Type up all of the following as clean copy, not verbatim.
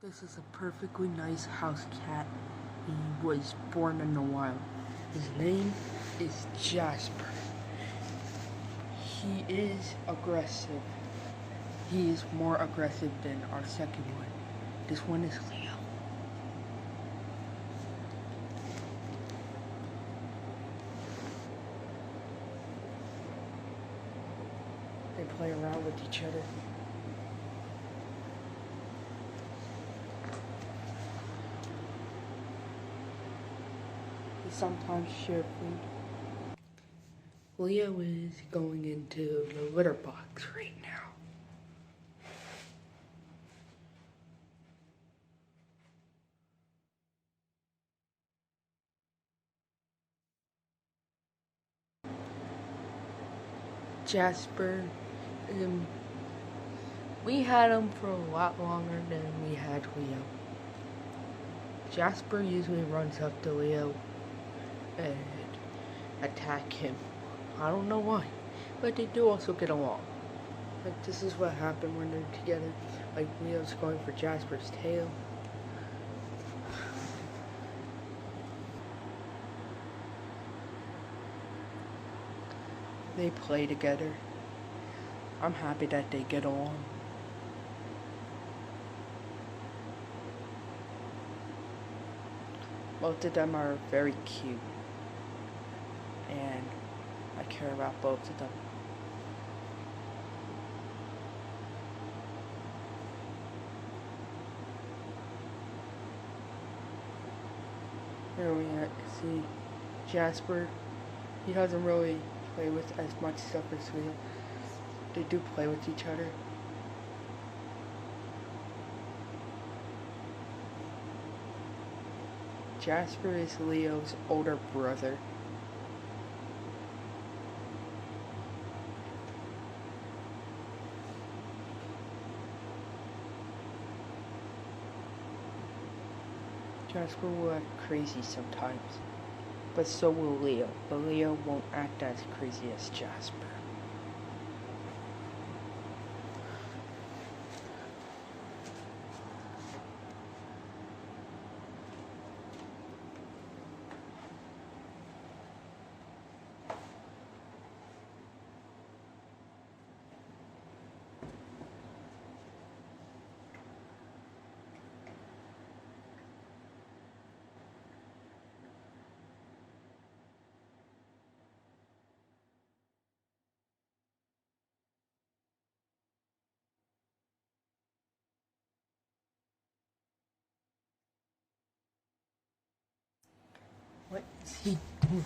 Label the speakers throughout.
Speaker 1: This is a perfectly nice house cat. He was born in the wild. His name is Jasper. He is aggressive. He is more aggressive than our second one. This one is Leo. They play around with each other. They sometimes share food. Leo is going into the litter box right now. Jasper, we had him for a lot longer than we had Leo. Jasper usually runs up to Leo and attack him. I don't know why, but they do also get along. Like, this is what happened when they're together. Like, Leo's going for Jasper's tail. They play together. I'm happy that they get along. Both of them are very cute. And I care about both of them. Here we see Jasper. He doesn't really play with as much stuff as Leo. They do play with each other. Jasper is Leo's older brother. Jasper will act crazy sometimes, but so will Leo. But Leo won't act as crazy as Jasper. What is he doing?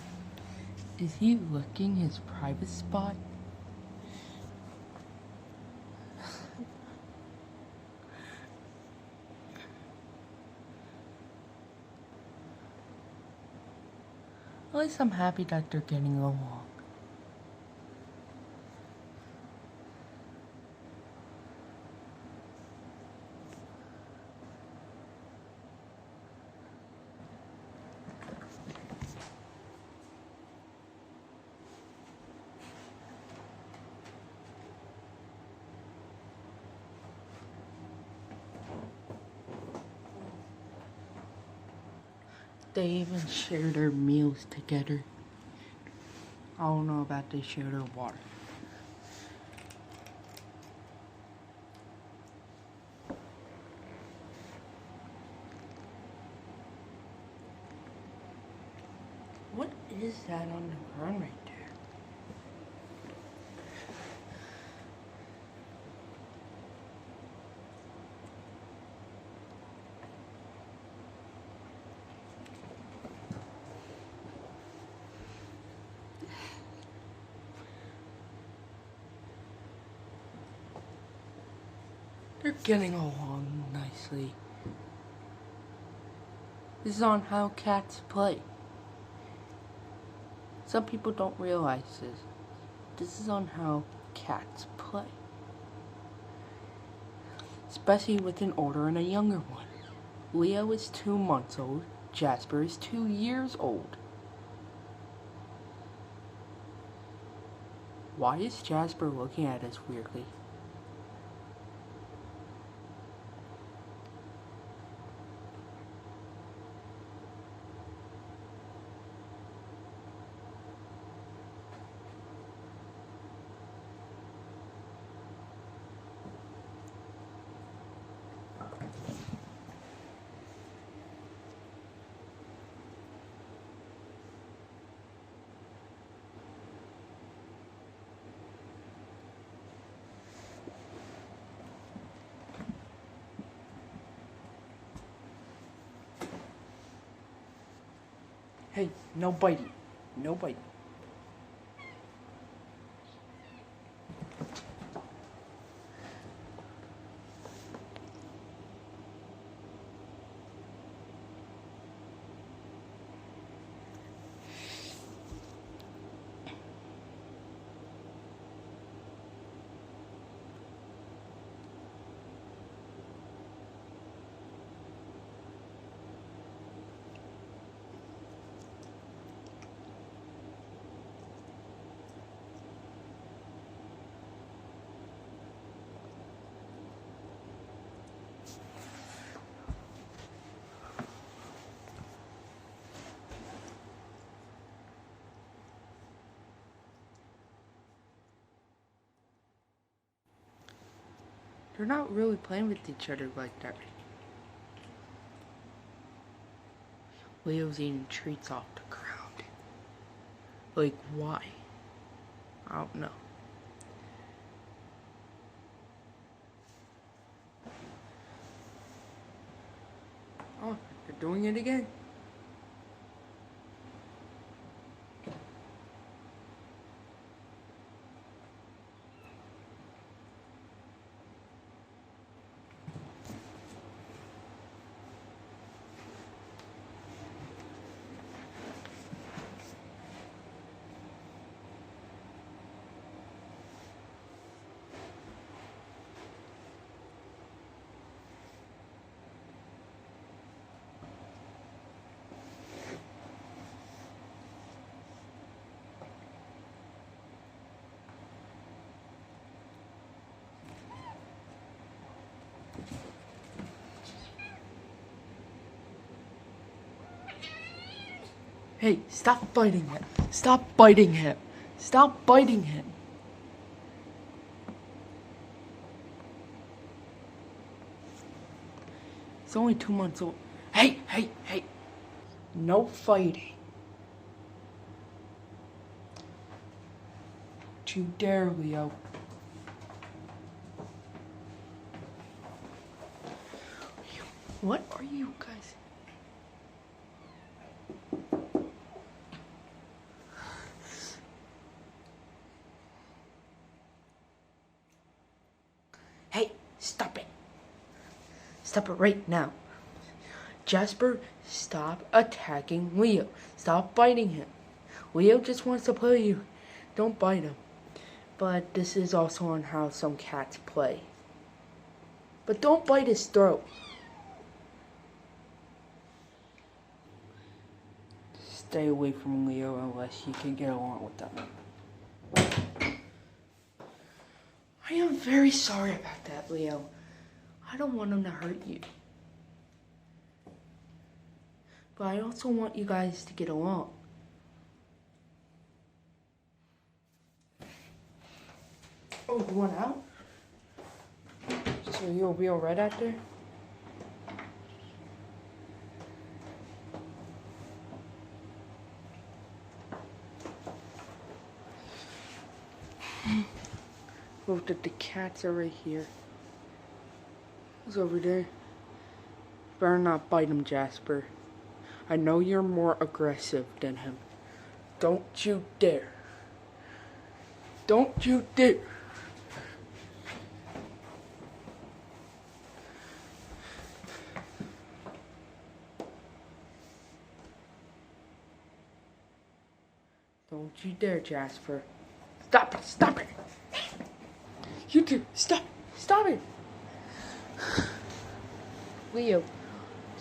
Speaker 1: Is he licking his private spot? At least I'm happy that they're getting along. They even share their meals together. I don't know about they share their water. What is that on the ground right there? They're getting along nicely. This is on how cats play. Some people don't realize this. This is on how cats play. Especially with an older and a younger one. Leo is 2 months old. Jasper is 2 years old. Why is Jasper looking at us weirdly? Hey, no biting. No biting. They're not really playing with each other like that. Leo's eating treats off the ground. Like, why? I don't know. Oh, they're doing it again. Hey, stop biting him. Stop biting him. Stop biting him. He's only 2 months old. Hey, hey, hey. No fighting. Don't you dare, Leo. What are you guys? Hey, stop it. Stop it right now. Jasper, stop attacking Leo. Stop biting him. Leo just wants to play you. Don't bite him. But this is also on how some cats play. But don't bite his throat. Stay away from Leo unless you can get along with them. I am very sorry about that, Leo. I don't want him to hurt you. But I also want you guys to get along. Oh, you want out? So you'll be alright out there? Both of the cats are right here. Who's over there? Better not bite him, Jasper. I know you're more aggressive than him. Don't you dare. Don't you dare. Don't you dare, Jasper. Stop it, stop it. You two, stop, stop it. Leo,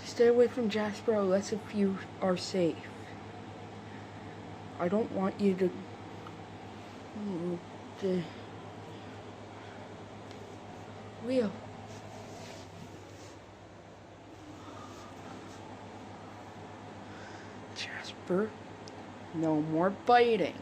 Speaker 1: stay away from Jasper unless if you are safe. I don't want you to Leo. Jasper, no more biting.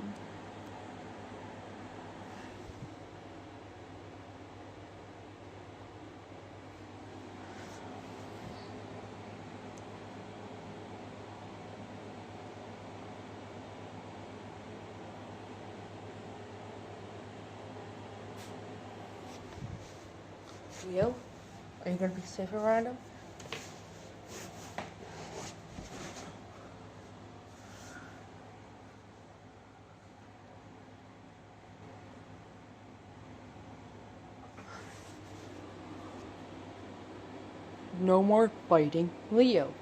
Speaker 1: Leo, are you gonna be safe around him? No more biting Leo.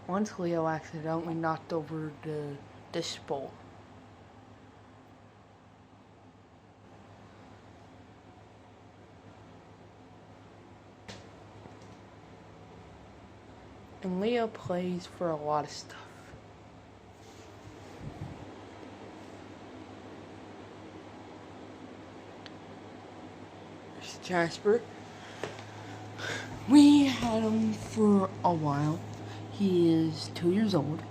Speaker 1: Once Leo accidentally knocked over the dish bowl. And Leo plays for a lot of stuff. There's Jasper. We had him for a while. He is 2 years old.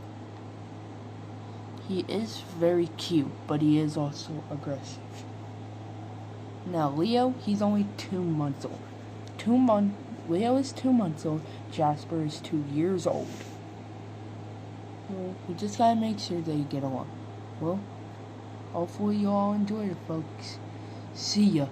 Speaker 1: He is very cute, but he is also aggressive. Now Leo, he's only 2 months old. Leo is 2 months old. Jasper is 2 years old. Well, we just gotta make sure they get along. Well, hopefully you all enjoyed it, folks. See ya.